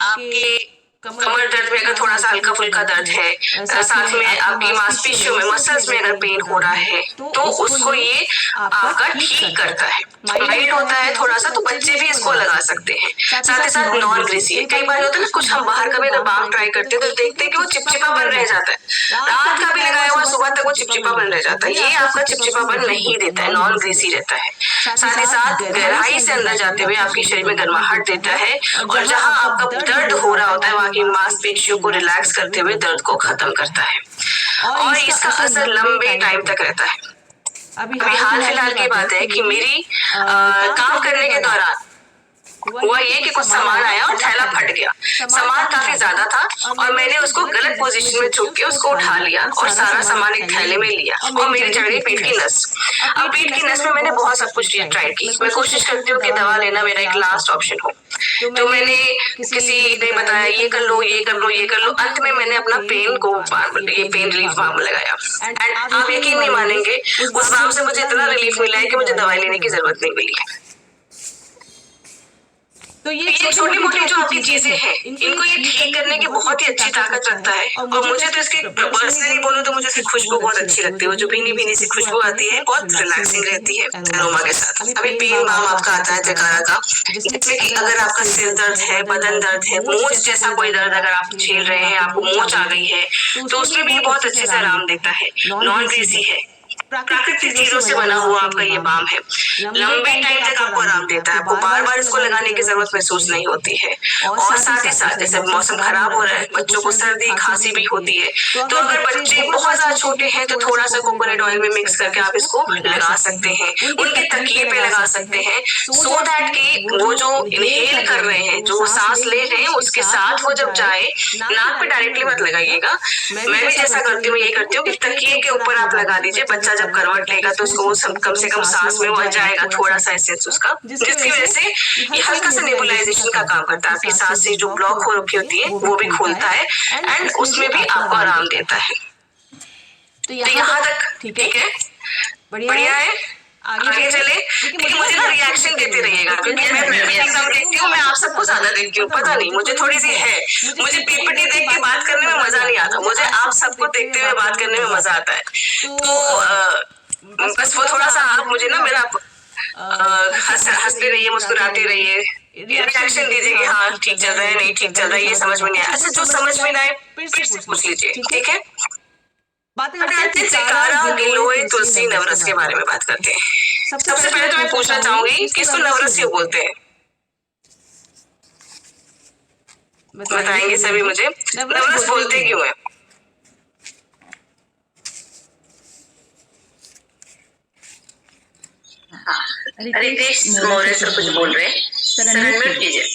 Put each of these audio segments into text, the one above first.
आपके कमर दर्द में अगर थोड़ा सा हल्का फुल्का दर्द है, साथ में आपकी मांसपेशियों में मसल्स में अगर पेन हो रहा है, तो उसको ये आपका ठीक करता है। माइल्ड होता है थोड़ा सा, तो बच्चे भी इसको लगा सकते हैं। साथ ही साथ नॉन ग्रीसी है। कई बार होता है ना, कुछ हम बाहर कभी अगर बाम ट्राई करते हैं तो देखते हैं कि वो चिपचिपापन रह जाता है। रात का भी लगाया हुआ सुबह तक वो चिपचिपापन रह जाता है। ये आपका चिपचिपापन नहीं देता है, नॉन ग्रीसी रहता है। साथ ही साथ गहराई से अंदर जाते हुए आपके शरीर में गर्माहट देता है, और जहाँ आपका दर्द हो रहा होता है वहाँ की मांसपेशियों को रिलैक्स करते हुए दर्द को खत्म करता है, और इसका असर लंबे टाइम तक रहता है। अभी हाल फिलहाल की बात है कि मेरी काम करने के दौरान हुआ ये कि कुछ सामान आया और थैला फट गया। सामान काफी ज्यादा था और मैंने उसको गलत पोजीशन में छुप के उसको उठा लिया और सारा सामान एक थैले में लिया, और मेरी चढ़ गई पेट की नस। अब पेट की नस में मैंने बहुत सब कुछ ट्राई की। मैं कोशिश करती हूँ कि दवा लेना मेरा एक लास्ट ऑप्शन हो, तो मैंने किसी ने बताया ये कर लो, ये कर लो, ये कर लो। अंत में मैंने अपना पेन को ये पेन रिलीफ बाम लगाया, एंड आप यकीन नहीं मानेंगे, उस बाम से मुझे इतना रिलीफ मिला है कि मुझे दवाई लेने की जरूरत नहीं मिली। तो ये छोटी मोटी जो आपकी चीजें हैं, इनको ये ठीक करने की बहुत ही अच्छी ताकत रखता है। और मुझे तो इसकी पर्सनली बोलूं तो मुझे इसकी खुशबू बहुत अच्छी लगती है। वो जो भीनी भीनी सी खुशबू आती है, बहुत रिलैक्सिंग रहती है अरोमा के साथ। अभी पेन बाम आपका आता है जकारा का, जिसमें कि अगर आपका सिर दर्द है, बदन दर्द है, मोच जैसा कोई दर्द अगर आप झेल रहे हैं, आपको मोच आ गई है, तो उसमें भी बहुत अच्छे से आराम देता है। नॉन ग्रीसी है, प्राकृतिक चीजों से बना हुआ आपका ये बाम है। लंबे टाइम तक आपको आराम देता है, आपको बार बार इसको लगाने की जरूरत महसूस नहीं होती है। और साथ ही साथ जैसे मौसम खराब हो रहा है, बच्चों को सर्दी खांसी भी होती है, तो अगर बच्चे बहुत ज्यादा छोटे हैं तो थोड़ा सा कोकोनट ऑयल में मिक्स करके आप इसको लगा सकते हैं, उनके तकिए पे लगा सकते हैं, सो दैट कि वो जो इनहेल कर रहे हैं, जो सांस ले रहे हैं, उसके साथ वो जब जाए, नाक पे डायरेक्टली मत लगाइएगा। मैं भी जैसा करती हूँ यही करती हूँ कि तकिए के ऊपर आप लगा दीजिए। बच्चा जब करवट लेगा तो उसको कम से कम सांस में वो जाएगा थोड़ा सा एसेंस उसका, जिसकी वजह से ये हल्का सा नेबुलाइजेशन का काम करता है। आपकी सांस से जो ब्लॉक हो रखी होती है वो भी खोलता है, एंड उसमें भी आपको आराम देता है। तो यहाँ तक ठीक है, बढ़िया है। आगे चले, लेकिन मुझे ना रिएक्शन देते रहिएगा, क्योंकि मैं भी एग्जाम देखती हूँ, मैं आप सबको ज्यादा देखती हूँ, पता नहीं मुझे थोड़ी सी है, मुझे पीपीटी देख के बात करने में मजा नहीं आता, मुझे आप सबको देखते हुए बात करने में मजा आता है। तो बस वो थोड़ा सा आप मुझे ना मेरा हंसते रहिए, मुस्कुराते रहिए, रिएक्शन दीजिए कि हाँ ठीक चल रहा है, नहीं ठीक चल रहा है, ये समझ में नहीं आया। अच्छा, जो समझ में ना आए फिर से पूछ लीजिए, ठीक है। बातें चिकारा, गिलोय, तुलसी, नवरस के बारे में बात करते हैं। सबसे पहले तो मैं पूछना चाहूंगी कि इसको नवरस क्यों बोलते हैं? बताएंगे सभी मुझे, नवरस बोलते क्यों है? रितेश मौर्य सर कुछ बोल रहे हैं, सर अनम्यूट कीजिए।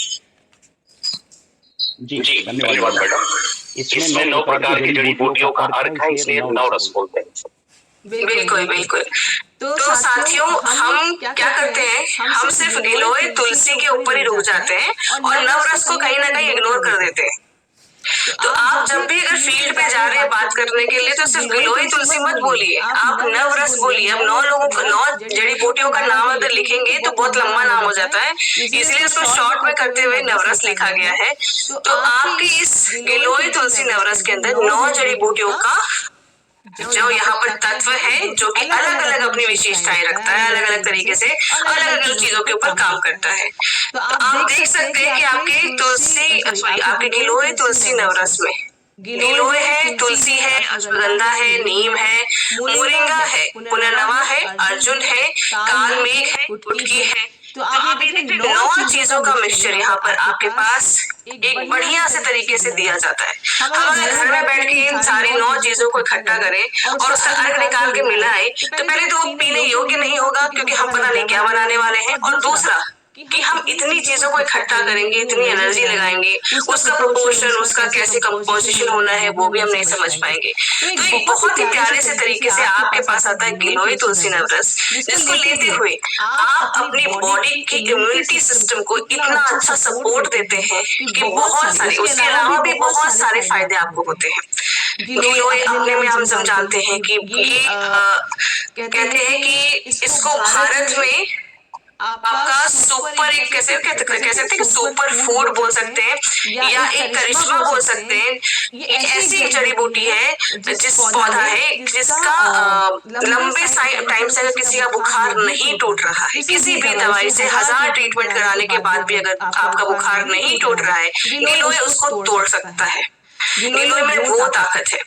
जी धन्यवाद मैडम। इसमें 9 प्रकार की जड़ी बूटियों का अर्क है, इसलिए नवरस बोलते हैं। बिल्कुल बिल्कुल। तो साथियों, हम क्या करते हैं, हम सिर्फ गिलोय तुलसी के ऊपर ही रुक जाते हैं और नवरस को कहीं ना कहीं इग्नोर कर देते हैं। तो आप जब भी अगर फील्ड पे जा रहे हैं बात करने के लिए, तो सिर्फ गिलोय तुलसी मत बोलिए, आप नवरस बोलिए। अब 9 लोगों को 9 जड़ी बूटियों का नाम अगर लिखेंगे तो बहुत लंबा नाम हो जाता है, इसलिए उसको शॉर्ट में करते हुए नवरस लिखा गया है। तो आपके इस गिलोय तुलसी नवरस के अंदर 9 जड़ी बूटियों का जो यहाँ पर तत्व है, जो कि अलग अलग अपनी विशेषताएं रखता है, अलग अलग तरीके से अलग अलग चीजों के ऊपर काम करता है। तो आप देख सकते हैं कि आपके गिलोय तुलसी नवरस में गिलोय है, तुलसी है, अश्वगंधा है, नीम है, मोरिंगा है, पुनर्नवा है, अर्जुन है, कालमेघ है, कुटकी है। तो आप ये देखिए 9 चीजों का मिक्सचर यहाँ पर आपके पास एक बढ़िया से तरीके से दिया जाता है। हम अगर घर में बैठ के इन सारी 9 चीजों को इकट्ठा करें और उसका अर्क निकाल के मिलाएं, तो पहले तो वो पीने योग्य नहीं होगा, क्योंकि हम पता नहीं क्या बनाने वाले हैं, और दूसरा कि हम इतनी चीजों को इकट्ठा करेंगे, इतनी एनर्जी लगाएंगे, उसका प्रोपोर्शन, उसका कैसे कंपोजिशन होना है, वो भी हम नहीं समझ पाएंगे। तो एक बहुत ही प्यारे से तरीके से आपके पास आता है गिलोय तुलसी नवरस, जिसको लेते हुए आप अपनी बॉडी की इम्यूनिटी सिस्टम को इतना अच्छा सपोर्ट देते हैं कि बहुत सारे, उसके अलावा भी बहुत सारे फायदे आपको होते हैं। गिलोय अपने में हम सब जानते हैं कि ये कहते हैं कि इसको भारत में आपका सुपर, एक कैसे कह सकते हैं कि सुपर फूड बोल सकते हैं या एक करिश्मा बोल सकते हैं। ये ऐसी एक जड़ी बूटी है, जिस पौधा है जिसका लंबे टाइम से अगर किसी का बुखार नहीं टूट रहा है, किसी भी दवाई से 1000 ट्रीटमेंट कराने के बाद भी अगर आपका बुखार नहीं टूट रहा है, गिलोय उसको तोड़ सकता है। गिलोय में वो ताकत है।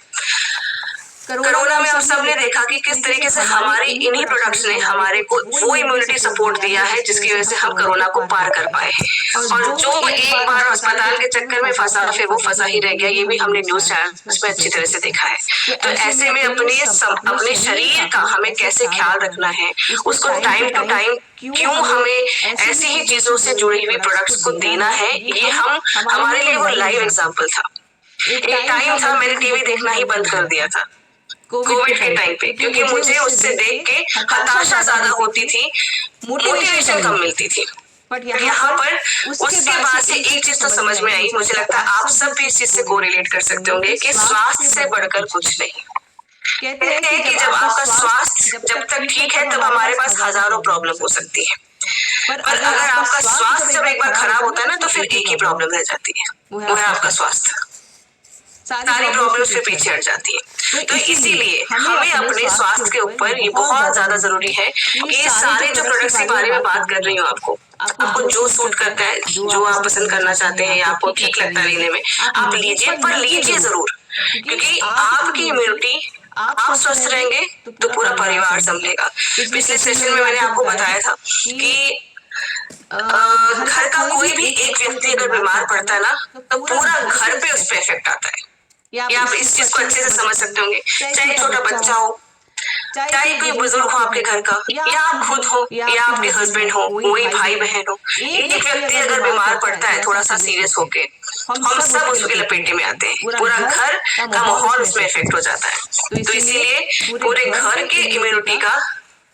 कोरोना में हम सब ने देखा कि किस तरीके से हमारी इन्हीं प्रोडक्ट्स ने हमारे को वो इम्यूनिटी सपोर्ट दिया है जिसकी वजह से हम कोरोना को पार कर पाए हैं। और जो एक बार अस्पताल के चक्कर में फंसा, फिर वो फंसा ही रह गया। ये भी हमने न्यूज चैनल्स में अच्छी तरह से देखा है। तो ऐसे में अपने शरीर का हमें कैसे ख्याल रखना है, उसको टाइम टू टाइम क्यों हमें ऐसी ही चीजों से जुड़ी हुई प्रोडक्ट्स को देना है, ये हमारे लिए वो लाइव एग्जाम्पल था। एक टाइम था मैंने टीवी देखना ही बंद कर दिया था कोविड के टाइम पे, क्योंकि मुझे उससे देख के हताशा ज्यादा होती थी, मोटिवेशन कम मिलती थी। यहाँ पर उसके बाद से एक चीज तो समझ में आई, मुझे लगता है आप सब भी इस चीज से कोरिलेट कर सकते होंगे कि स्वास्थ्य से बढ़कर कुछ नहीं। कहते हैं कि जब आपका स्वास्थ्य जब तक ठीक है तब हमारे पास हजारों प्रॉब्लम हो सकती है, पर अगर आपका स्वास्थ्य जब एक बार खराब होता है ना, तो फिर एक ही प्रॉब्लम रह जाती है, वो है आपका स्वास्थ्य। सारी प्रॉब्लम्स फिर पीछे हट जाती है। तो इसीलिए हमें अपने स्वास्थ्य के ऊपर ये बहुत ज्यादा जरूरी है कि ये सारे जो प्रोडक्ट्स के बारे में बात कर रही हूँ, आपको जो सूट करता है, जो आप पसंद करना चाहते हैं या आपको ठीक लगता है लेने में, आप लीजिए, पर लीजिए जरूर, क्योंकि आपकी इम्यूनिटी, आप स्वस्थ रहेंगे तो पूरा परिवार संभलेगा। पिछले सेशन में मैंने आपको बताया था कि घर का कोई भी एक व्यक्ति अगर बीमार पड़ता है ना, तो पूरा घर पे उस पर इफेक्ट आता है। या आप इस चीज को अच्छे से समझ सकते होंगे, चाहे छोटा बच्चा हो, चाहे कोई बुजुर्ग हो आपके घर का, या आप खुद हो, या आपके हस्बैंड हो, कोई भाई बहन हो, एक व्यक्ति अगर बीमार पड़ता है थोड़ा सा सीरियस होके, हम सब उसके लपेटे में आते हैं, पूरा घर का माहौल उसमें इफेक्ट हो जाता है। तो इसीलिए पूरे घर के इम्यूनिटी का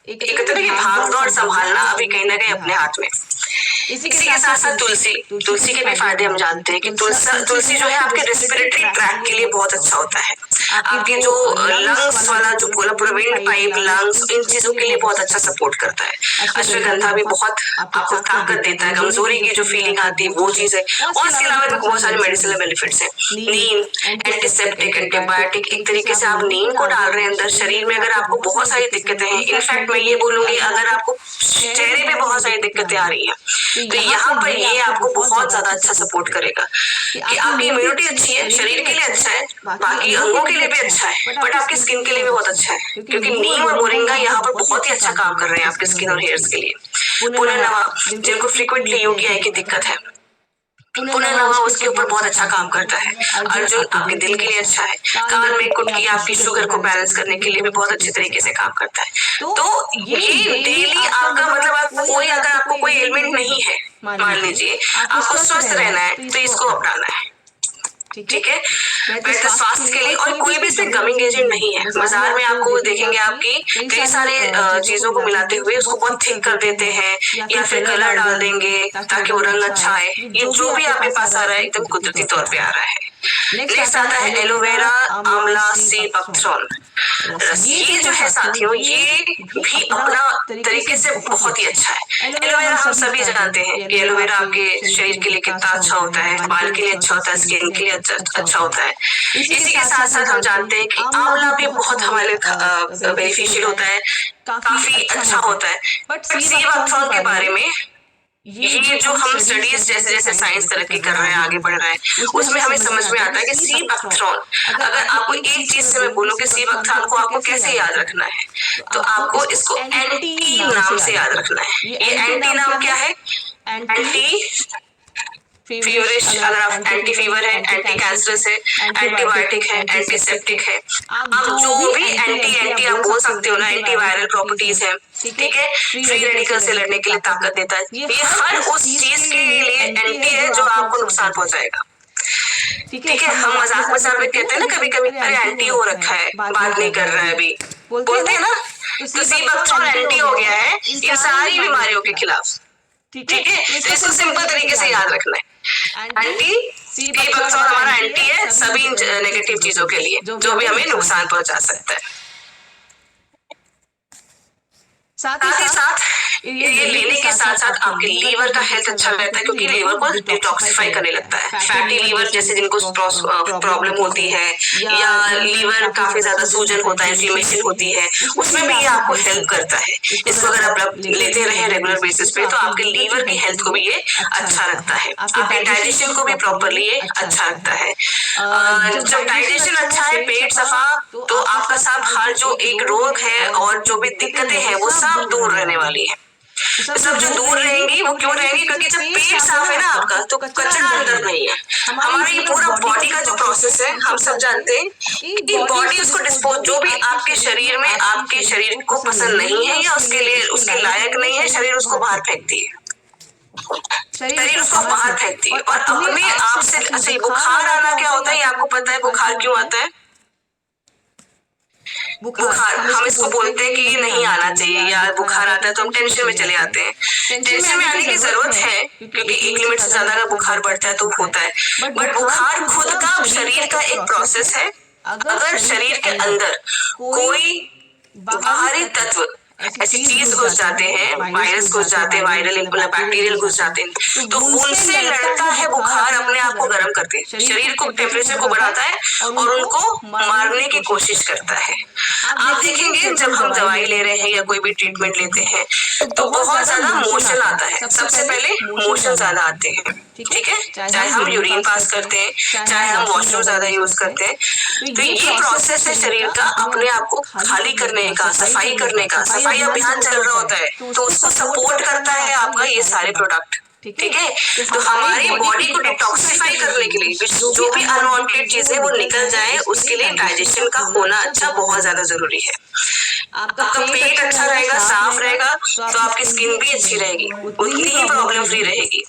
एक तरह की भागदौड़ संभालना अभी कहीं ना कहीं अपने हाथ में। इसी के साथ साथ तुलसी के भी फायदे हम जानते हैं कि तुलसी जो है आपके रेस्पिरेटरी ट्रैक के लिए बहुत अच्छा होता है। आपके जो लंग्स वाला जो पूरा विंड पाइप, लंग्स, इन चीजों के लिए बहुत अच्छा सपोर्ट करता है। अश्वगंधा भी बहुत आपको ताकत देता है, कमजोरी की जो फीलिंग आती है वो चीज है। और इसके अलावा भी बहुत सारे मेडिसिनल बेनिफिट्स हैं। नीम एंटीसेप्टिक, एंटीबायोटिक, एक तरीके से आप नीम को डाल रहे हैं अंदर शरीर में। अगर आपको बहुत सारी दिक्कतें हैं, इनफैक्ट मैं ये बोलूंगी अगर आपको चेहरे पे बहुत सारी दिक्कतें आ रही है, तो यहाँ पर ये आपको बहुत ज्यादा अच्छा सपोर्ट करेगा कि आपकी इम्यूनिटी अच्छी है, शरीर के लिए अच्छा है, बाकी अंगों के लिए भी अच्छा है, बट आपकी स्किन के लिए भी बहुत अच्छा है, क्योंकि नीम और मोरिंगा यहाँ पर बहुत ही अच्छा काम कर रहे हैं आपके स्किन और हेयर्स के लिए। पुनर्नवा, जिनको फ्रीक्वेंटली यूटीआई की दिक्कत है, पुनर्नवा उसके ऊपर बहुत अच्छा काम करता है। अर्जुन आपके दिल के लिए अच्छा है। कान में कुटकी आपकी शुगर को बैलेंस करने के लिए भी बहुत अच्छे तरीके से काम करता है। तो ये डेली आपका मतलब अगर आपको कोई एलिमेंट नहीं है, मान लीजिए आपको स्वस्थ रहना है, तो इसको अपनाना है, ठीक है, बेहतर स्वास्थ्य के लिए। और कोई भी इसमें गमिंग एजेंट नहीं है। बाजार में आपको देखेंगे आपकी कई सारे चीजों को मिलाते हुए उसको बहुत थिक कर देते हैं, या फिर कलर डाल देंगे ताकि वो रंग अच्छा आए। ये जो भी आपके पास आ रहा है एकदम कुदरती तौर पे आ रहा है। नेक्स्ट आता है एलोवेरा, आंवला, सी बकथ्रॉन रस। ये जो है साथियों, ये भी अपना तरीके से बहुत ही अच्छा है। एलोवेरा हम सभी जानते हैं कि एलोवेरा आपके शरीर के लिए कितना अच्छा होता है, बाल के लिए अच्छा होता है, स्किन के लिए अच्छा होता है। इसी के साथ साथ हम जानते हैं कि आंवला भी बहुत हमारे लिए बेनिफिशियल होता है, काफी अच्छा होता है। बट सी बकथ्रॉन के बारे में ये जो हम स्टडीज जैसे जैसे साइंस तरक्की कर रहे हैं, आगे बढ़ रहा है, उसमें हमें समझ में आता है कि सी बकथ्रॉन, अगर आपको एक चीज से मैं बोलूं कि सी बकथ्रॉन को आपको कैसे याद रखना है, तो आपको इसको एंटी नाम से याद रखना है। ये एंटी नाम क्या है? एंटी फीवरिश, अगर आप एंटी फीवर है, एंटी कैंसरस है, एंटीबायोटिक है, एंटीसेप्टिक है, आप जो भी एंटी आप बोल सकते हो ना, एंटी वायरल प्रॉपर्टीज है, ठीक है, फ्री रेडिकल से लड़ने के लिए ताकत देता है। ये हर उस चीज के लिए एंटी है जो आपको नुकसान पहुंचाएगा, ठीक है। हम मजाक में कहते हैं ना कभी कभी, अरे एंटी हो रखा है, बात नहीं कर रहा है अभी, बोलते हैं ना। तो सी बकथ्रॉन एंटी हो गया है इन सारी बीमारियों के खिलाफ, ठीक है। तो इसको सिंपल तरीके से याद रखना है, एंटी सी बकथ्रॉन हमारा एंटी है सभी नेगेटिव चीजों के लिए जो भी हमें नुकसान पहुंचा सकता है। साथ ही साथ ये लेने के साथ साथ आपके लीवर का हेल्थ अच्छा रहता है, क्योंकि लीवर को डिटॉक्सिफाई करने लगता है। फैटी लीवर जैसे जिनको प्रॉब्लम होती है या लीवर काफी ज्यादा सूजन होता है, इन्फ्लेमेशन होती है, उसमें भी ये आपको हेल्प करता है। इसको अगर आप लेते रहे रेगुलर बेसिस पे तो आपके लीवर की हेल्थ को भी ये अच्छा रखता है, आपके डाइजेशन को भी प्रॉपरली ये अच्छा रखता है। जब डाइजेशन अच्छा है, पेट सफा, तो आपका सब हर जो एक रोग है और जो भी दिक्कतें हैं वो सब दूर रहने वाली है। सब जो दूर रहेंगी वो क्यों रहेंगी? क्योंकि जब पेट साफ है ना आपका, तो कचरा अंदर नहीं है। हमारा ये पूरा बॉडी का जो प्रोसेस है, हम सब जानते हैं कि बॉडी उसको डिस्पोज, जो भी आपके शरीर में आपके शरीर को पसंद नहीं है या उसके लिए उसके लायक नहीं है, शरीर उसको बाहर फेंकती है। शरीर उसको बाहर फेंकती है और अपने आप से। अच्छा, बुखार आना क्या होता है ये आपको पता है? बुखार क्यों आता है? बुखार हम इसको बोलते हैं कि ये नहीं आना चाहिए, या बुखार आता है तो हम टेंशन में चले आते हैं। टेंशन में आने की जरूरत है, क्योंकि एक लिमिट से ज्यादा अगर बुखार बढ़ता है तो होता है। बट बुखार खुद का शरीर का एक प्रोसेस है। अगर शरीर के अंदर कोई बाहरी तत्व, ऐसी चीज घुस जाते हैं, वायरस घुस जाते हैं, वायरल बैक्टीरियल घुस जाते हैं, तो उनसे लड़ता है बुखार, अपने आप को गर्म करके शरीर को टेम्परेचर को बढ़ाता है और उनको मारने की कोशिश करता है। आप देखेंगे जब हम दवाई ले रहे हैं या कोई भी ट्रीटमेंट लेते हैं तो बहुत ज्यादा मोशन आता है। सबसे पहले मोशन ज्यादा आते हैं, ठीक है, चाहे हम यूरिन पास करते हैं, चाहे हम वॉशरूम ज्यादा यूज करते हैं। तो ये प्रोसेस है शरीर का अपने आप को खाली करने का, सफाई करने का। सफाई अभियान चल रहा होता है तो उसको सपोर्ट करता है आपका ये सारे प्रोडक्ट, ठीक है। तो हमारी बॉडी को डिटॉक्सिफाई करने के लिए जो भी अनवांटेड चीजें वो निकल जाए, उसके लिए डाइजेशन का होना अच्छा बहुत ज्यादा जरूरी है। आपका पेट अच्छा रहेगा, साफ रहेगा, तो आपकी स्किन भी अच्छी रहेगी, उतनी ही प्रॉब्लम फ्री रहेगी।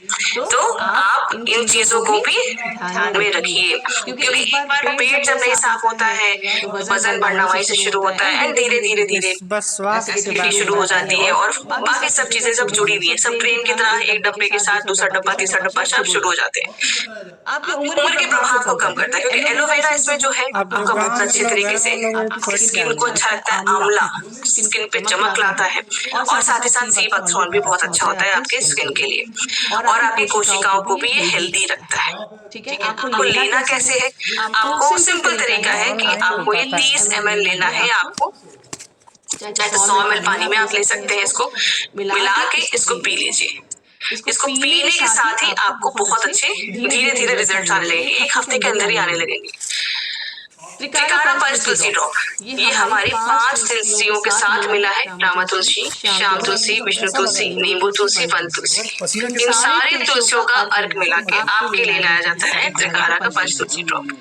तो आप इन चीजों को भी ध्यान में रखिए, क्योंकि एक बार पेट जब नहीं साफ होता है तो वजन बढ़ना वहीं से शुरू होता है एंड धीरे धीरे धीरे एसिडिटी शुरू हो जाती है और बाकी सब चीजें सब जुड़ी हुई है। सब ट्रेन की तरह एक डब्बे के साथ दूसरा डब्बा, तीसरा डब्बा सब शुरू हो जाते हैं। आपकी उम्र के प्रभाव को कम करता है, क्योंकि एलोवेरा इसमें जो है आपका बहुत अच्छे तरीके से आपकी स्किन को अच्छा रखता है, आंवला स्किन पे चमक लाता है, और साथ ही साथ सी बकथ्रोन भी बहुत अच्छा होता है आपके स्किन के लिए, और आपकी कोशिकाओं को भी ये हेल्दी रखता है, ठीक है। आपको लेना कैसे है? आपको सिंपल तरीका है कि आपको ये 30 ml लेना है। आपको चाहे तो 100 ml पानी में आप ले सकते हैं, इसको मिला के इसको पी लीजिए। इसको पीने के साथ ही आपको बहुत अच्छे धीरे धीरे रिजल्ट आने लगेंगे, 1 हफ्ते के अंदर ही आने लगेंगे। त्रिकारा पंच तुलसी ड्रॉप, ये हमारी 5 तुलसियों के साथ मिला है। रामा तुलसी, श्याम तुलसी, विष्णु तुलसी, नींबू तुलसी, वन तुलसी, इन सारी तुलसियों का अर्क मिला के आपके लिए लाया जाता है त्रिकारा का पंच तुलसी ड्रॉप।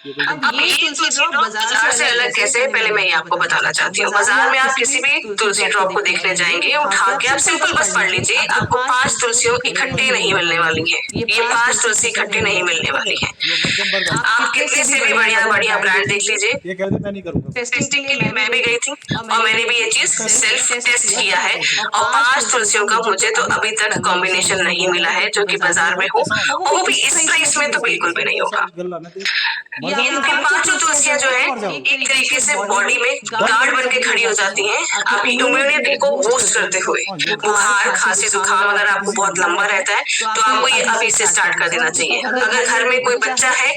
अब ये तुलसी ड्रॉप बाजार से अलग कैसे है, पहले मैं ये आपको बताना चाहती हूँ। बाजार में आप किसी भी तुलसी ड्रॉप को देखने जाएंगे, उठा के आप सिंपल बस पढ़ लीजिए, आपको 5 तुलसियों इकट्ठे नहीं मिलने वाली है। ये 5 तुलसी इकट्ठे नहीं मिलने वाली है। आप कितने से भी बढ़िया बढ़िया ब्रांड देख लीजिए। टेस्टिंग के लिए मैं भी गई थी और मैंने भी ये चीज सेल्फ टेस्ट किया है, और 5 तुलसियों का मुझे तो अभी तक कॉम्बिनेशन नहीं मिला है जो कि बाजार में हो, और वो भी इस प्राइस में तो बिल्कुल भी नहीं होगा। इनकी 5 तुलसियां जो है एक तरीके से बॉडी में गार्ड बन के खड़ी हो जाती हैं, आपकी इम्यूनिटी को बूस्ट करते हुए। बुखार, खांसी, जुकाम अगर आपको बहुत लंबा रहता है तो आपको ये अभी से स्टार्ट कर देना चाहिए। अगर घर में कोई बच्चा है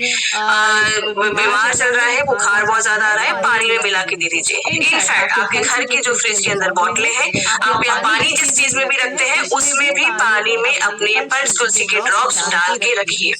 बीमार चल रहा है, बुखार बहुत ज्यादा आ रहा है, पानी में मिला के दे दीजिए। इनफैक्ट आपके घर के जो फ्रिज के अंदर बोतलें हैं, आप या पानी जिस चीज में भी रखते हैं उसमें भी पानी में अपने पंच तुलसी के ड्रॉप्स डाल के रखिए।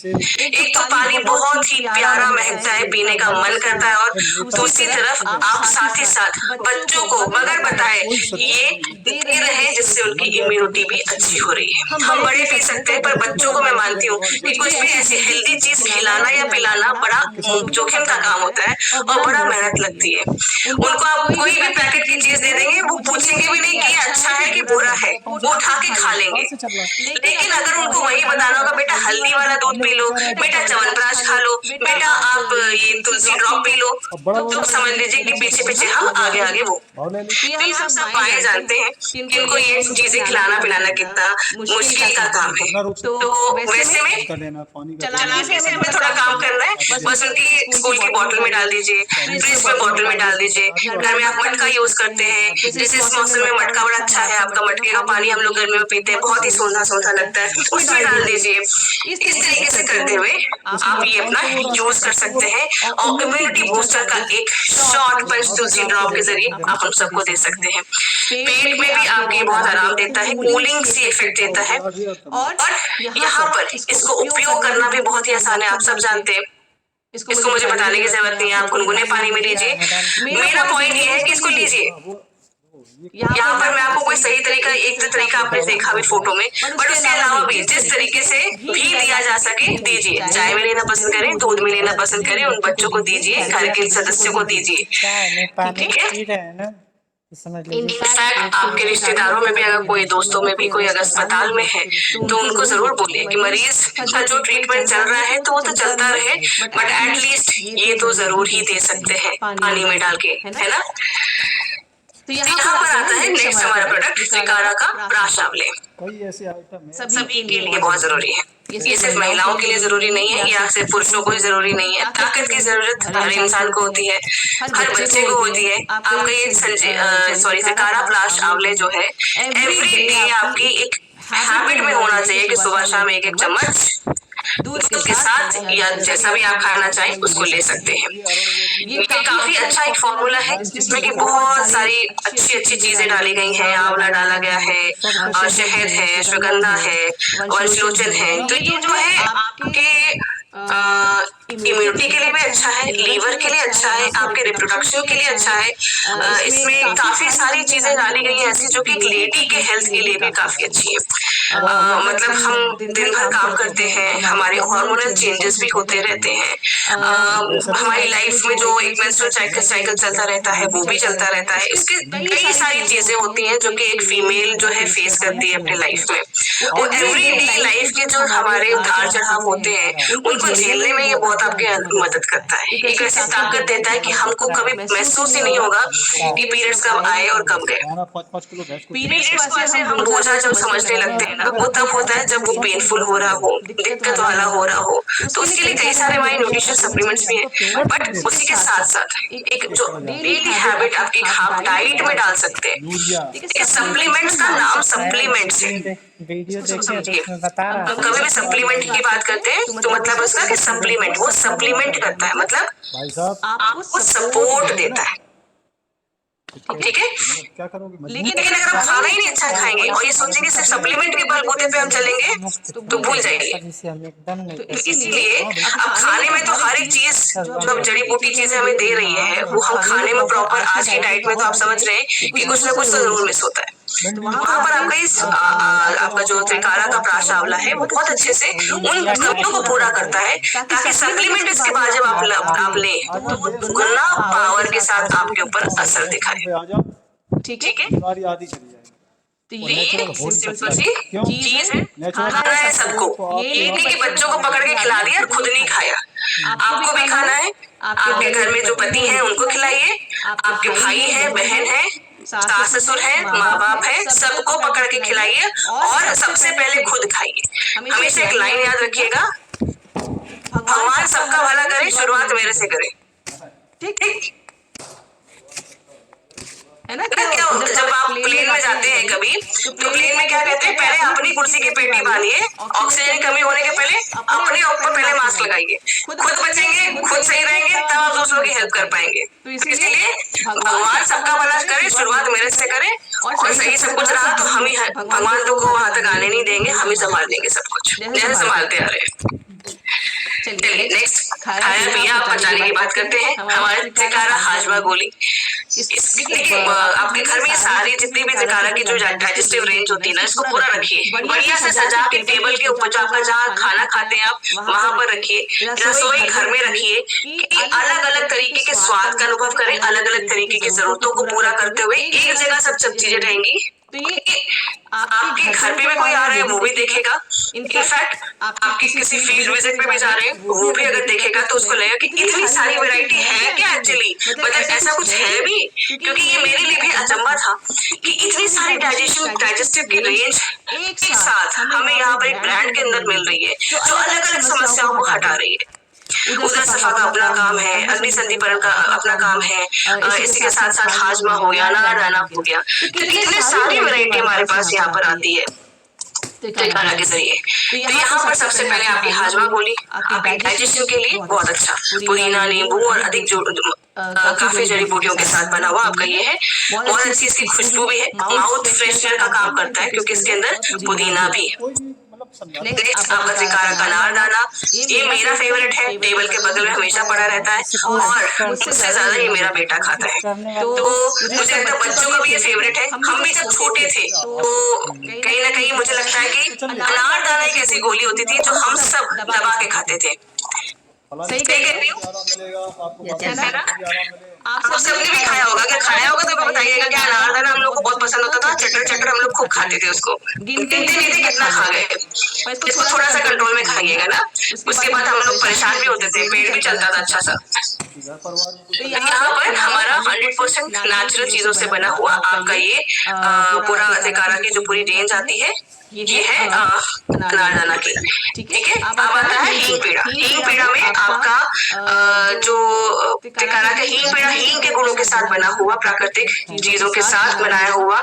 एक तो पानी बहुत ही प्यारा महकता है, पीने का मन करता है, और दूसरी तरफ आप साथ ही साथ बच्चों को मगर बताए ये दे रहे जिससे उनकी इम्यूनिटी भी अच्छी हो रही है। हम बड़े पी सकते हैं, पर बच्चों को मैं मानती हूँ कि कुछ भी ऐसी हेल्दी चीज खिलाना या पिलाना बड़ा जोखिम का काम होता है और बड़ा मेहनत लगती है। उनको आप कोई भी पैकेट की चीज दे देंगे, वो पूछेंगे भी नहीं कि अच्छा है कि बुरा है, वो उठा के खा लेंगे। लेकिन अगर उनको वही बताना होगा, बेटा हल्दी वाला दूध पी लो, बेटा च्यवनप्राश खा लो, बेटा आप आप ये तुलसी ड्रॉप पी लो, तो समझ लीजिए कि पीछे पीछे हम आगे आगे वो। तो ये हम सब माएँ जानते हैं कि इनको ये चीजें खिलाना पिलाना कितना मुश्किल का काम है। तो वैसे में चालाकी से हमें थोड़ा काम करना है, बस उनकी स्कूल की बोतल में डाल दीजिए, फ्रिज में बोतल में डाल दीजिए। घर में आप मटका यूज करते हैं, जैसे इस मौसम में मटका बड़ा अच्छा है, आपका मटके का पानी हम लोग गर्मी में पीते हैं, बहुत ही सोंधा सोंधा लगता है, उसमें डाल दीजिए। इस तरीके से करते हुए आप ये अपना यूज कर सकते हैं और इम्यूनिटी बूस्टर का एक शॉर्ट पंच तुलसी ड्रॉप के जरिए आप हम सबको दे सकते हैं। पेट में भी आपके बहुत आराम देता है, कूलिंग सी इफेक्ट देता है, और यहाँ पर इसको उपयोग करना भी बहुत ही आसान है, आप सब जानते हैं, इसको मुझे बताने की जरूरत नहीं है। आप गुनगुने पानी में लीजिए। मेरा पॉइंट ये है कि इसको लीजिए। यहाँ पर मैं आपको कोई सही तरीका, एक तरीका आपने देखा भी फोटो में, बट उसके अलावा भी जिस तरीके से भी दिया जा सके दीजिए। चाय में लेना पसंद करें, दूध में लेना पसंद करें, उन बच्चों को दीजिए, घर के सदस्यों को दीजिए, ठीक है। इनफैक्ट आपके रिश्तेदारों में भी अगर कोई, दोस्तों में भी कोई अगर अस्पताल में है, तो उनको जरूर बोलिए कि मरीज का जो ट्रीटमेंट चल रहा है तो वो तो चलता रहे, बट एटलीस्ट ये तो जरूर ही दे सकते हैं पानी में डाल के, है ना। तो यहाँ पर आता है नेक्स्ट हमारा प्रोडक्ट त्रिकारा का प्राश आंवले। सभी के लिए बहुत जरूरी है, ये सिर्फ महिलाओं के लिए जरूरी नहीं है, या सिर्फ पुरुषों को ही जरूरी नहीं है। ताकत की जरूरत हर इंसान को होती है, हर बच्चे को होती है। आपका ये त्रिकारा प्राश आंवले जो है एवरी डे आपकी एक हैबिट में होना चाहिए कि सुबह शाम एक एक चम्मच दूध के साथ या जैसा भी आप खाना चाहें उसको ले सकते हैं। ये काफी अच्छा एक फॉर्मूला है जिसमें कि बहुत सारी अच्छी अच्छी चीजें डाली गई हैं। आंवला डाला गया है, शहद है, अश्वगंधा है, वंशलोचन है। तो ये जो है आपके इम्यूनिटी के लिए भी अच्छा है, लीवर के लिए अच्छा है, आपके रिप्रोडक्शन के लिए अच्छा है। इसमें काफी सारी चीजें डाली गई हैं ऐसी जो कि लेडी के हेल्थ के लिए भी काफी अच्छी है। मतलब हम दिन भर काम करते हैं, हमारे हार्मोनल चेंजेस भी होते रहते हैं, हमारी लाइफ में जो एक मेंस्ट्रुअल साइकिल चलता रहता है वो भी चलता रहता है। इसके कई सारी चीजें होती हैं जो कि एक फीमेल जो है फेस करती है अपने लाइफ में। और एवरीडे लाइफ के जो हमारे उतार चढ़ाव होते हैं उनको झेलने में ये बहुत आपकी मदद करता है। एक ऐसी ताकत देता है कि हमको कभी महसूस ही नहीं होगा कि पीरियड्स कब आए और कब गए। पीरियड्स को ऐसे हम बोझा जब समझने लगते हैं ना, वो तब होता है जब वो पेनफुल हो रहा हो, दिक्कत वाला हो रहा हो। तो उसके लिए कई सारे हमारे न्यूट्रिशन सप्लीमेंट्स भी हैं, बट उसी के साथ साथ एक जो डेली हैबिट आपकी आप डाइट में डाल सकते हैं। इस सप्लीमेंट्स का नाम सप्लीमेंट्स है, समझिए। कभी भी सप्लीमेंट की बात करते हैं तो मतलब उसका कि सप्लीमेंट, वो सप्लीमेंट करता है, मतलब आपको सपोर्ट देता है, ठीक है। लेकिन अगर हम खाना ही नहीं अच्छा खाएंगे और ये सोचेंगे सिर्फ सप्लीमेंट के बलबूते पे हम चलेंगे तो भूल जाइए। तो इसीलिए अब खाने में तो हर एक चीज जो जड़ी बूटी चीजें हमें दे रही है वो हम खाने में प्रॉपर, आज की डाइट में तो आप समझ रहे हैं कि कुछ ना कुछ तो जरूर मिस होता है। वहाँ पर आपका इस आपका जो त्रिकारा का प्राश आंवला है वो बहुत अच्छे से उन कमियों को पूरा करता है, ताकि सप्लीमेंट इसके बाद जब आप लें तो गुना पावर के साथ आपके ऊपर असर दिखाए, ठीक है। तो ये सिंपल सी चीज है, खाना है सबको। ये नहीं कि बच्चों को पकड़ के खिला दिया और खुद नहीं खाया, आपको भी खाना है। आपके घर में जो पति हैं उनको खिलाइए, आपके भाई हैं, बहन है, सास ससुर है, माँ बाप है, सबको पकड़ के खिलाइए और सबसे पहले खुद खाइए। हमेशा एक लाइन याद रखिएगा, भगवान सबका भला करे, शुरुआत मेरे से करे, ठीक है ना। क्या जब आप प्लेन में जाते हैं कभी, तो प्लेन में क्या कहते हैं, पहले अपनी कुर्सी की पेटी बांधिए, ऑक्सीजन की कमी होने के पहले अपने ऊपर पहले मास्क लगाइए, खुद बचेंगे, खुद सही रहेंगे, तब आप दूसरों की हेल्प कर पाएंगे। तो इसलिए भगवान सबका भला करे, शुरुआत मेरे से करे, और सही सब कुछ रहा तो हम ही भगवान को वहां तक आने नहीं देंगे, हम ही संभाल देंगे सब कुछ जैसे संभालते आ रहे हैं। चलिए नेक्स्ट खाया पिया पचाने की बात करते हैं। हमारे त्रिकारा हाजमा गोली, देखिए आपके घर में सारी जितनी भी त्रिकारा की जो डाइजेस्टिव रेंज होती है ना, इसको पूरा रखिए, बढ़िया से सजा के टेबल के ऊपर, जो आपका जहाँ खाना खाते हैं आप वहां पर रखिए, रसोई घर में रखिए, कि अलग अलग तरीके के स्वाद का अनुभव करें, अलग अलग तरीके की जरूरतों को पूरा करते हुए एक जगह सब चीजें रहेंगी तो ये आपके घर पे भी कोई आ रहा है वो भी देखेगा, इनफैक्ट आपकी किसी फील्ड विजिट पे भी जा रहे हैं वो भी अगर देखेगा तो उसको लगेगा कि इतनी सारी वैरायटी है क्या एक्चुअली, मतलब ऐसा कुछ है भी, क्योंकि ये मेरे लिए भी अचंभा था कि इतनी सारी डाइजेस्टिव की रेंज एक साथ हमें यहाँ पर एक ब्रांड के अंदर मिल रही है जो अलग अलग समस्याओं को हटा रही है। उदर सफा का अपना काम है, अग्नि संदीपन का अपना काम है, इसी के साथ साथ हाजमा हो गया, अनारदाना हो गया, तो कितने सारी वैरायटी हमारे पास यहाँ पर आती है त्रिकाला के जरिए। तो यहाँ पर सबसे पहले आपकी हाजमा गोली आपके डाइजेशन के लिए बहुत अच्छा, पुदीना, नींबू और अधिक काफी जड़ी बूटियों के साथ बना हुआ आपका ये है। बहुत अच्छी इसकी खुशबू भी है, माउथ फ्रेशनर का काम करता है क्योंकि इसके अंदर पुदीना भी है। नेक्स्ट आपका त्रिकाला का अनारदाना, ये मेरा फेवरेट है, टेबल के बगल में हमेशा पड़ा रहता है और मुझसे ज्यादा ये मेरा बेटा खाता है, तो मुझे लगता है बच्चों का भी ये फेवरेट है। हम भी जब छोटे थे तो कहीं ना कहीं मुझे लगता है कि अनारदाना एक ऐसी गोली होती थी जो हम सब दबा के खाते थे। सही कह रही हूँ ना? आप सबने भी खाया होगा, अगर खाया होगा तो बताइएगा कि अनारदाना हम लोग को बहुत पसंद होता था, चटर चटर हम लोग खूब खाते थे उसको, गिनते नहीं थे कितना खा गए। इसको थोड़ा सा कंट्रोल में खाइएगा ना, उसके बाद हम लोग परेशान भी होते थे, पेट भी चलता था अच्छा सा। यहाँ पर हमारा 100% नेचुरल चीजों से बना हुआ आपका ये पूरा त्रिकाला की जो पूरी रेंज आती है ये है अनारदाना की, ठीक है। अब आता है हींग पेड़ा। हींग पेड़ा में आपका जो त्रिकाला का हींग पेड़ा हींग के गुणों के साथ बना हुआ, प्राकृतिक चीजों के साथ बनाया हुआ,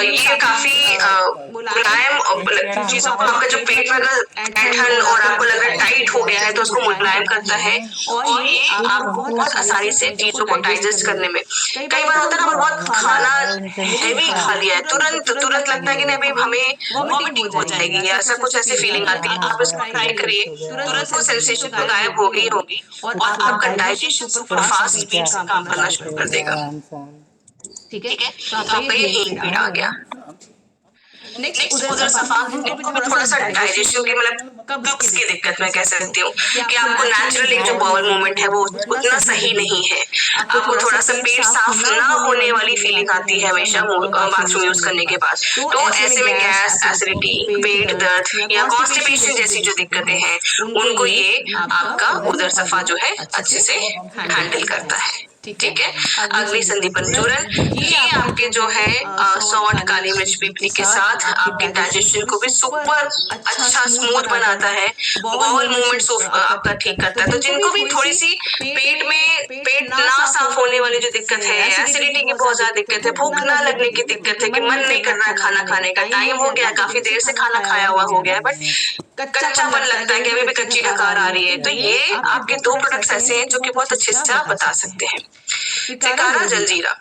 ये काफी मुलायम चीजों को, आपका जो पेट में अगर ऐंठन और आपको लग रहा है टाइट हो गया है तो उसको मुलायम करता है और ये आपको बहुत आसानी से चीजों को डाइजेस्ट करने में। कई बार होता है ना, बहुत खाना हैवी खा लिया है, तुरंत लगता है कि नहीं अभी हमें वॉमिटिंग हो जाएगी या ऐसा कुछ, ऐसी फीलिंग आती है। आप इसको ट्राई करिए, तुरंत वो सेंसेशन तो गायब हो गई होगी और आपका डाइजेशन सुपर फास्ट स्पीड से काम करना शुरू कर देगा, ठीक है। तो आपका ये हींग पेड़ा आ गया। नेक्स्ट उदर सफा, थोड़ा सा डाइजेशन की मतलब कब्ज की दिक्कत मैं कह सकती हूँ कि आपको नेचुरली जो बाउल मूवमेंट है वो उतना सही नहीं है, आपको थोड़ा सा पेट साफ ना होने वाली फीलिंग आती है हमेशा बाथरूम यूज करने के बाद। तो ऐसे में गैस, एसिडिटी, पेट दर्द या कॉन्स्टिपेशन जैसी जो दिक्कतें हैं उनको ये आपका उदर सफा जो है अच्छे से हैंडल करता है, ठीक है। अग्नि संदीपन चूर्ण, ये आपके जो है सॉल्ट, काली मिर्च, पीपली के साथ आपके डाइजेशन को भी सुपर अच्छा स्मूथ बनाता है, बाउल मूवमेंट्स आपका ठीक करता है। तो जिनको भी थोड़ी सी पेट ना साफ होने वाली जो दिक्कत है, एसिडिटी की बहुत ज्यादा दिक्कत है, भूख ना लगने की दिक्कत है कि मन नहीं कर रहा है खाना खाने का, टाइम हो गया, काफी देर से खाना खाया हुआ हो गया है बट कच्चापन लगता है कि अभी भी कच्ची डकार आ रही है, तो ये आपके दो प्रोडक्ट्स ऐसे हैं जो कि बहुत अच्छे से आप बता सकते हैं। त्रिकाला जलजीरा,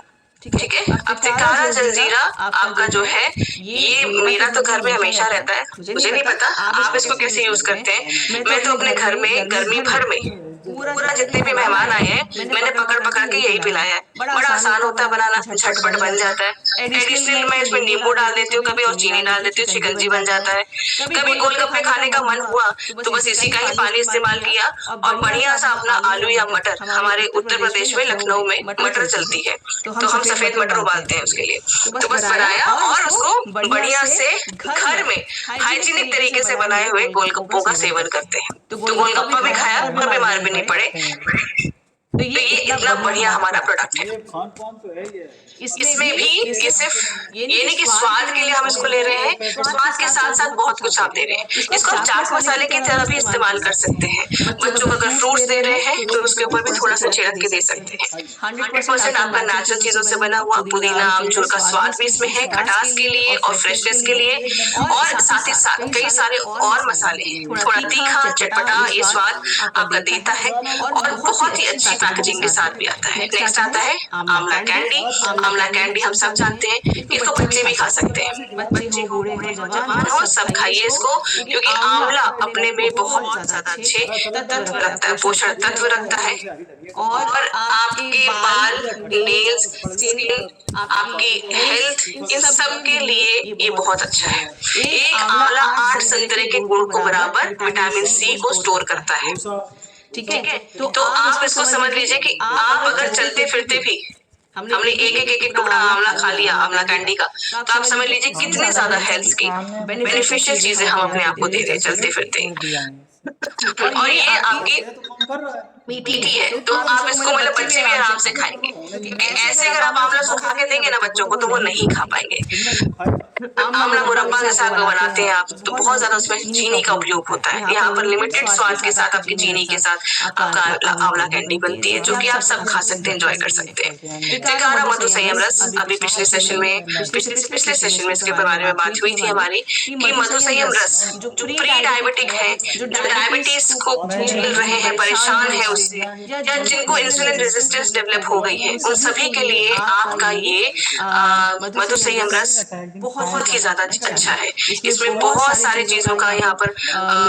ठीक है। अब त्रिकाला जलजीरा आपका जो है ये मेरा तो घर में हमेशा रहता है, मुझे नहीं पता आप इसको कैसे यूज करते हैं। मैं तो अपने घर में गर्मी भर में पूरा जितने भी मेहमान आए हैं मैंने पकड़ के यही पिलाया है। बड़ा आसान होता है बनाना, झटपट बन जाता है। एडिशनल मैं इसमें नींबू डाल देती हूँ कभी और चीनी डाल देती हूँ, शिकंजी बन जाता है। कभी गोलगप्पे खाने का मन हुआ तो बस इसी का ही पानी इस्तेमाल किया और बढ़िया सा अपना आलू या मटर, हमारे उत्तर प्रदेश में लखनऊ में मटर चलती है तो हम सफेद मटर उबालते हैं उसके लिए, तो बस बनाया और उसको बढ़िया से घर में हाइजीनिक तरीके से बनाए हुए गोलगप्पों का सेवन करते हैं। तो गोलगप्पा भी खाया और बीमार भी नहीं पड़े। तो ये इतना बढ़िया हमारा प्रोडक्ट है। इसमें भी ये सिर्फ ये नहीं कि स्वाद के लिए हम इसको ले रहे हैं, स्वाद के साथ साथ बहुत कुछ आप दे रहे हैं। इसको आप चाट मसाले की तरह भी इस्तेमाल कर सकते हैं। बच्चों को अगर फ्रूट्स दे रहे हैं तो उसके ऊपर भी थोड़ा सा छिड़क के दे सकते हैं। 100% आपका नेचुरल चीजों से बना हुआ, पुदीना, आमचूर का स्वाद भी इसमें है, खटास के लिए और फ्रेशनेस के लिए, और साथ ही साथ कई सारे और मसाले, थोड़ा तीखा चटपटा ये स्वाद आपका देता है और बहुत ही अच्छी पैकेजिंग के साथ भी आता है। नेक्स्ट आता है आंवला कैंडी। आंवला कैंडी हम सब जानते हैं, इसको बच्चे भी खा सकते हैं, बच्चे हो, बूढ़े हो, जवान हो, सब खाइए इसको, क्योंकि आंवला अपने में बहुत ज्यादा अच्छे तत्व रखता है, पोषण तत्व रखता है और आपके बाल, नेल्स, स्किन, आपकी हेल्थ, इन सब के लिए ये बहुत अच्छा है। एक आंवला 8 संतरे के गुण को बराबर विटामिन सी को स्टोर करता है, ठीक है। तो आप इसको समझ लीजिए कि आप अगर चलते फिरते भी हमने एक टुकड़ा आंवला खा लिया, आंवला कैंडी का, तो आप समझ लीजिए कितनी ज्यादा हेल्थ की बेनिफिशियल चीजें हम अपने आप को दे रहे हैं चलते फिरते। और ये आपकी मीठी है, तो आप इसको मतलब बच्चे भी आराम से खाएंगे, क्योंकि ऐसे अगर आप आंवला सुखा के देंगे ना बच्चों को तो वो नहीं खा पाएंगे। आंवला मुरब्बा जैसा अगर बनाते हैं आप तो बहुत ज्यादा उसमें चीनी का उपयोग होता है। यहाँ पर लिमिटेड स्वाद के साथ आपकी चीनी के साथ आपका आंवला कैंडी बनती है, जो कि आप सब खा सकते हैं, एंजॉय कर सकते हैं। त्रिकारा मधु संयम रस, अभी पिछले सेशन में इसके बारे में बात हुई थी हमारी कि मधु संयम रस जो प्री डायबिटिक है, जो डायबिटीज को झेल रहे हैं, परेशान है उससे, या जिनको इंसुलिन रेजिस्टेंस डेवलप हो गई है, उन सभी के लिए आपका ये मधु संयम रस बहुत ही ज्यादा अच्छा है। इसमें बहुत सारी चीजों का यहाँ पर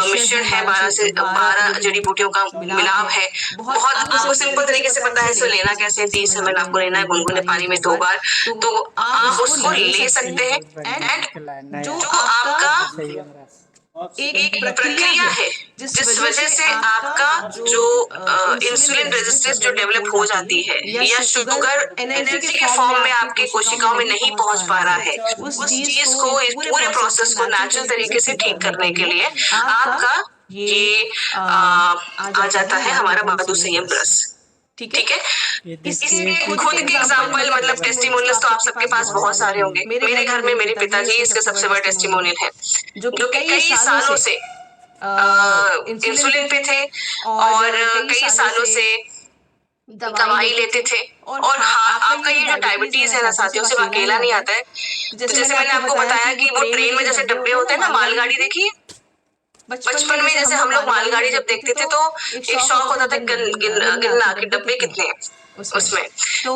मिश्रण है, 12 जड़ी बूटियों का मिलाप है। बहुत आपको सिंपल तरीके से पता है इसको लेना कैसे है। 30 ml आपको लेना है गुनगुने पानी में 2 बार, तो आप उसको ले सकते हैं। एंड जो आपका एक प्रक्रिया है जिस वजह से आपका जो इंसुलिन रेजिस्टेंस जो डेवलप हो जाती है, या शुगर एनर्जी के फॉर्म में आपके कोशिकाओं में नहीं पहुंच पा रहा है, उस चीज को, इस पूरे प्रोसेस को नेचुरल तरीके से ठीक करने के लिए आपका ये आ जाता है हमारा मधु संयम रस। ठीक है, इसके खुद के एग्जाम्पल मतलब टेस्टिमोनियल्स तो आप सबके पास बहुत सारे होंगे। मेरे घर में मेरे पिताजी इसके सबसे बड़ा टेस्टिमोनियल है, जो कि कई सालों से इंसुलिन पे थे और कई सालों से दवाई लेते थे। और हाँ, आपका ये जो डायबिटीज है ना साथियों, सिर्फ अकेला नहीं आता है। जैसे मैंने आपको बताया कि वो ट्रेन में जैसे डब्बे होते हैं ना, मालगाड़ी देखिए, बचपन में जैसे हम लोग मालगाड़ी जब देखते थे तो एक शौक होता था गिनना कि डब्बे कितने हैं उसमें। तो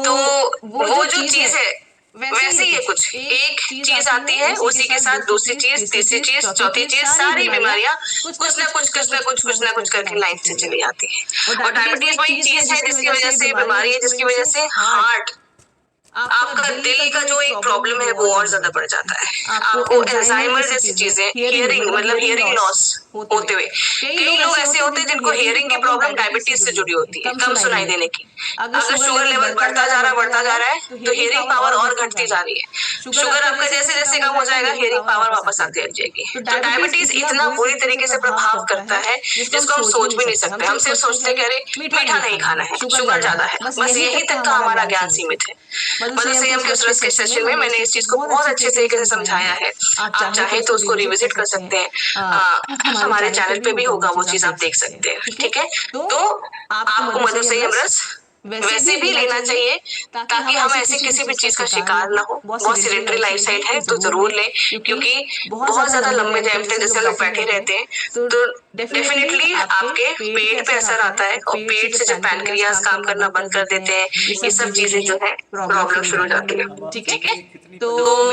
वो जो चीज है वैसे ही है, कुछ एक चीज आती है, उसी के साथ दूसरी चीज, तीसरी चीज, चौथी चीज, सारी बीमारियां कुछ ना कुछ करके लाइन से चली आती है। और डायबिटीज वही चीज है जिसकी वजह से बीमारी है, जिसकी वजह से हार्ट, आपका दिल का जो एक प्रॉब्लम है वो और ज्यादा बढ़ जाता है। आपको एल्जाइमर जैसी चीजें, हियरिंग मतलब हियरिंग लॉस होते हुए, कई लोग ऐसे होते हैं जिनको हियरिंग की प्रॉब्लम डायबिटीज से जुड़ी होती है, कम सुनाई देने की। अगर शुगर लेवल बढ़ता जा रहा है तो हियरिंग पावर और घटती जा रही है। शुगर आपका जैसे जैसे कम हो जाएगा, हियरिंग पावर वापस आती जाएगी। तो डायबिटीज इतना बुरी तरीके से प्रभाव करता है जिसको हम सोच भी नहीं सकते। हम सिर्फ सोचते कह रहे मीठा नहीं खाना है, शुगर ज्यादा है, बस यही तक का हमारा ज्ञान सीमित है। मधु संयम के उस के सेशन में मैंने इस चीज को बहुत अच्छे तरीके से समझाया है। आप चाहे तो उसको रिविजिट कर सकते हैं, हमारे चैनल पे भी होगा, वो चीज आप देख सकते हैं। ठीक है, तो आपको मधु संयम रस वैसे भी लेना चाहिए ताकि हम ऐसे किसी भी चीज का शिकार ना हो। बहुत सीडेंटरी लाइफस्टाइल है तो जरूर लें, क्योंकि बहुत ज्यादा लंबे टाइम तक जैसे लोग बैठे रहते हैं तो डेफिनेटली आपके पेट पे असर आता है, और पेट से जब पैनक्रियाज काम करना बंद कर देते हैं, ये सब चीजें जो है प्रॉब्लम शुरू हो जाती है। ठीक है, तो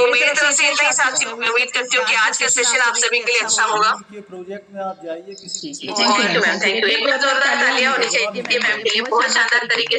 मेरी तरफ से इतना ही साथी, उम्मीद करती हूँ कि आज का सेशन आप सभी के लिए अच्छा होगा। प्रोजेक्ट में आप जाइए किसी thank you ma'am, thank you. एक बार जोरदार तालियां होनी चाहिए मैम के लिए, बहुत शानदार तरीके